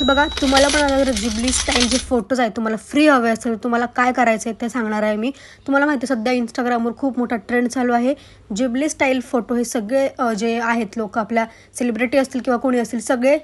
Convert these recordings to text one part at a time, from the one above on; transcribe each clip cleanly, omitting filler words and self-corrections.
हे बघा, तुम्हाला पण आता जर जिबली स्टाईल जे फोटोज आहेत तुम्हाला फ्री हवे असेल, तुम्हाला काय करायचं आहे ते सांगणार आहे मी तुम्हाला. माहिती आहे सध्या इंस्टाग्रामवर खूप मोठा ट्रेंड चालू आहे. जिबली स्टाईल फोटो हे सगळे जे आहेत लोक, आपल्या सेलिब्रिटी असतील किंवा कोणी असतील, सगळे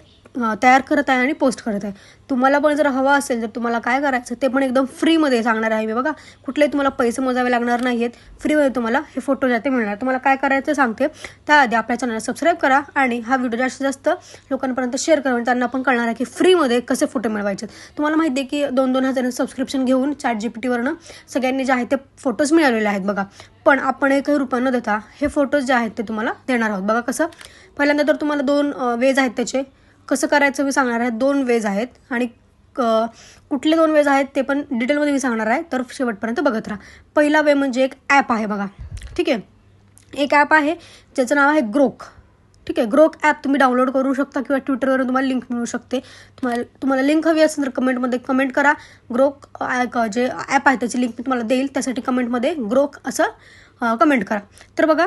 तयार करत आहे आणि पोस्ट करत आहे. तुम्हाला पण जर हवा असेल, जर तुम्हाला काय करायचं ते पण एकदम फ्रीमध्ये सांगणार आहे मी. बघा, कुठलेही तुम्हाला पैसे मोजावे लागणार नाही आहेत, फ्रीमध्ये तुम्हाला हे फोटो जाते मिळणार. तुम्हाला काय करायचं सांगते. त्याआधी आपल्या चॅनलला सबस्क्राईब करा आणि हा व्हिडिओ जास्तीत जास्त लोकांपर्यंत शेअर करा, त्यांना पण कळणार आहे की फ्रीमध्ये कसे फोटो मिळवायचे. तुम्हाला माहिती आहे की 2-2 हजार सबस्क्रिप्शन घेऊन ChatGPTवरनं सगळ्यांनी जे आहे ते फोटोज मिळवलेले आहेत बघा. पण आपण 1 रुपया न देता हे फोटोज जे आहेत ते तुम्हाला देणार आहोत. बघा कसं, पहिल्यांदा तर तुम्हाला 2 वेज आहेत त्याचे. कसं करायचं मी सांगणार आहे. 2 वेज आहेत आणि कुठले 2 वेज आहेत ते पण डिटेलमध्ये मी सांगणार आहे, तर शेवटपर्यंत बघत राहा. पहिला वे म्हणजे एक ॲप आहे बघा, ठीक आहे. एक ॲप आहे ज्याचं नाव आहे ग्रोक, ठीक आहे. ग्रोक ॲप तुम्ही डाउनलोड करू शकता किंवा ट्विटरवरून तुम्हाला लिंक मिळू शकते. तुम्हाला लिंक हवी असेल तर कमेंटमध्ये कमेंट करा. ग्रोक जे ॲप आहे त्याची लिंक मी तुम्हाला देईल, त्यासाठी कमेंटमध्ये ग्रोक असं कमेंट करा. तर बघा,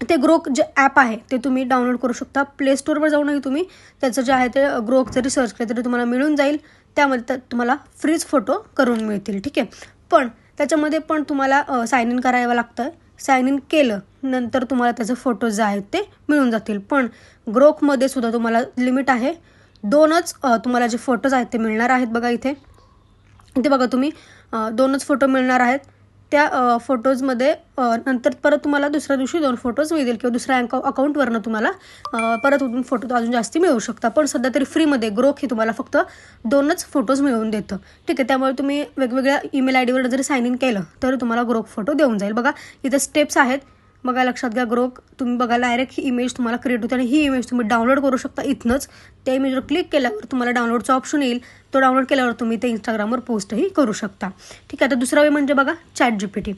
ते ग्रोक जे ॲप आहे ते तुम्ही डाउनलोड करू शकता. प्ले स्टोअरवर जाऊनही तुम्ही त्याचं जे आहे ते ग्रोक जरी सर्च केलं तरी तुम्हाला मिळून जाईल. त्यामध्ये तुम्हाला फ्रीज फोटो करून मिळतील, ठीक आहे. पण त्याच्यामध्ये पण तुम्हाला साइन इन करावं लागतं. साइन इन केलं नंतर तुम्हाला त्याचे फोटोज जे आहेत ते मिळून जातील. पण ग्रोकमध्ये सुद्धा तुम्हाला लिमिट आहे. 2च तुम्हाला जे फोटोज आहेत ते मिळणार आहेत. बघा इथे बघा तुम्ही 2च फोटो मिळणार आहेत. त्या फोटोजमध्ये नंतर परत तुम्हाला दुसऱ्या दिवशी 2 फोटोज मिळतील किंवा दुसऱ्या अकाउंटवरनं तुम्हाला परत उठून फोटो अजून जास्ती मिळू शकता. पण सध्या तरी फ्रीमध्ये ग्रोक हे तुम्हाला फक्त 2च फोटोज मिळवून देतं, ठीक आहे. त्यामुळे तुम्ही वेगवेगळ्या ईमेल आयडीवर जरी साइन इन केलं तर तुम्हाला ग्रोक फोटो देऊन जाईल. बघा इथे स्टेप्स आहेत, बघा लक्षात घ्या. ग्रोक तुम्ही बघा, डायरेक्ट ही इमेज तुम्हाला क्रिएट होते आणि ही इमेज तुम्ही डाउनलोड करू शकता इथनंच. त्या इमेजवर क्लिक केल्यावर तुम्हाला डाउनलोडचा ऑप्शन येईल. तो डाउनलोड केल्यावर तुम्ही ते इंस्टाग्रामवर पोस्टही करू शकता, ठीक आहे. आता दुसरा वे म्हणजे बघा ChatGPT.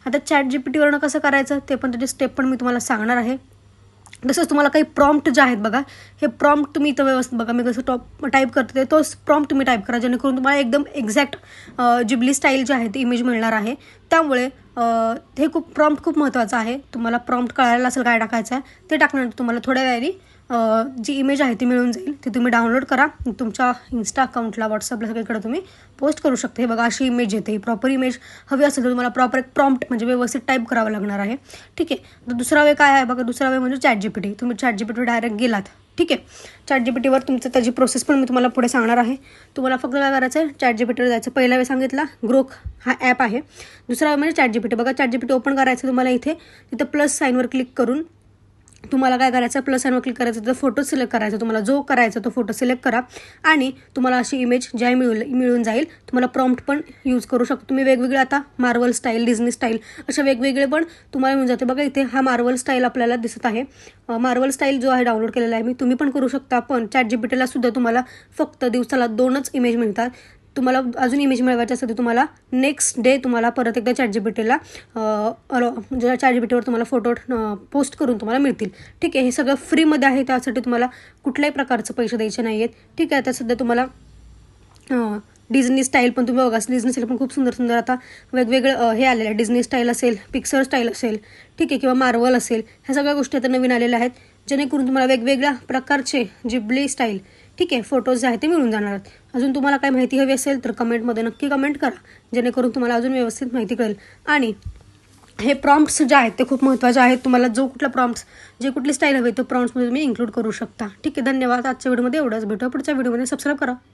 आता ChatGPTवरनं कसं करायचं ते पण त्याची स्टेप पण मी तुम्हाला सांगणार आहे. तसंच तुम्हाला काही प्रॉम्प्ट जे आहेत बघा, हे प्रॉम्प्ट तुम्ही इथं व्यवस्थित बघा, मी कसं टाईप करते तोच प्रॉम्प्ट तुम्ही टाईप करा, जेणेकरून तुम्हाला एकदम एक्झॅक्ट जिबली स्टाईल जी आहे ती इमेज मिळणार आहे. त्यामुळे हे प्रॉम्प्ट खूप महत्त्वाचं आहे. तुम्हाला प्रॉम्प्ट कळायला असेल काय टाकायचं आहे ते टाकल्यानंतर तुम्हाला थोड्या वेळाने जी इमेज आहे ती मिळून जाईल. ती तुम्ही डाउनलोड करा, तुमच्या इन्स्टा अकाउंटला, व्हॉट्सअपला सगळीकडे तुम्ही पोस्ट करू शकता. हे बघा अशी इमेज येते. ही प्रॉपर इमेज हवी असेल तर तुम्हाला प्रॉपर एक प्रॉम्प्ट म्हणजे व्यवस्थित टाईप करावं लागणार आहे, ठीक आहे. तर दुसरा वे काय आहे बघा, दुसरा वे म्हणजे ChatGPT. तुम्ही ChatGPTवर डायरेक्ट गेलात, ठीक आहे. ChatGPTवर तुमचं त्याची प्रोसेस पण मी तुम्हाला पुढे सांगणार आहे. तुम्हाला फक्त काय करायचं आहे, ChatGPTवर जायचं. पहिला वे सांगितला ग्रोक हा ॲप आहे. दुसरा वे म्हणजे ChatGPT. बघा ChatGPT ओपन करायचं तुम्हाला. तिथं प्लस साईनवर क्लिक करून तुम्हाला काय करायचं, प्लस साईनवर क्लिक करायचं, तर फोटो सिलेक्ट करायचा. तुम्हाला जो करायचा तो फोटो सिलेक्ट करा आणि तुम्हाला अशी इमेज ज्या मिळून जाईल. तुम्हाला प्रॉम्प्ट पण यूज करू शकता तुम्ही वेगवेगळे. आता मार्वल स्टाईल, डिझनी स्टाईल अशा वेगवेगळे पण तुम्हाला मिळून जाते. बघा इथे हा मार्वल स्टाईल आपल्याला दिसत आहे. मार्वल स्टाईल जो आहे डाउनलोड केलेला आहे मी, तुम्ही पण करू शकता. पण ChatGPTला सुद्धा तुम्हाला फक्त दिवसाला 2च इमेज मिळतात. तुम्हाला अजून इमेज मिळवायची असेल तर तुम्हाला नेक्स्ट डे तुम्हाला परत एकदा ChatGPTला म्हणजे ChatGPTवर तुम्हाला फोटो पोस्ट करून तुम्हाला मिळतील, ठीक आहे. हे सगळं फ्रीमध्ये आहे, त्यासाठी तुम्हाला कुठल्याही प्रकारचे पैसे द्यायचे नाही आहेत, ठीक आहे. आता सध्या तुम्हाला डिझनी स्टाईल पण तुम्ही बघा, डिझनी स्टाईल पण खूप सुंदर सुंदर आता वेगवेगळं हे आलेलं आहे. डिझनी स्टाईल असेल, पिक्सर स्टाईल असेल, ठीक आहे, किंवा मार्वल असेल, ह्या सगळ्या गोष्टी आता नवीन आलेल्या आहेत, जेणेकरून तुम्हाला वेगवेगळ्या प्रकारचे जिबली स्टाईल, ठीक आहे, फोटोज जे आहेत ते मिळून जाणार आहेत. अजून तुम्हाला काय माहिती हवी असेल तर कमेंटमध्ये नक्की कमेंट करा, जेणेकरून तुम्हाला अजून व्यवस्थित माहिती कळेल. आणि हे प्रॉम्प्ट्स जे आहेत ते खूप महत्त्वाचे आहेत. तुम्हाला जो कुठला प्रॉम्प्ट्स, जे कुठली स्टाईल हवी तो प्रॉम्प्ट्समध्ये तुम्ही इन्क्लूड करू शकता, ठीक आहे. धन्यवाद. आजच्या व्हिडिओमध्ये एवढंच. भेटू पुढच्या व्हिडिओमध्ये. सबस्क्राईब करा.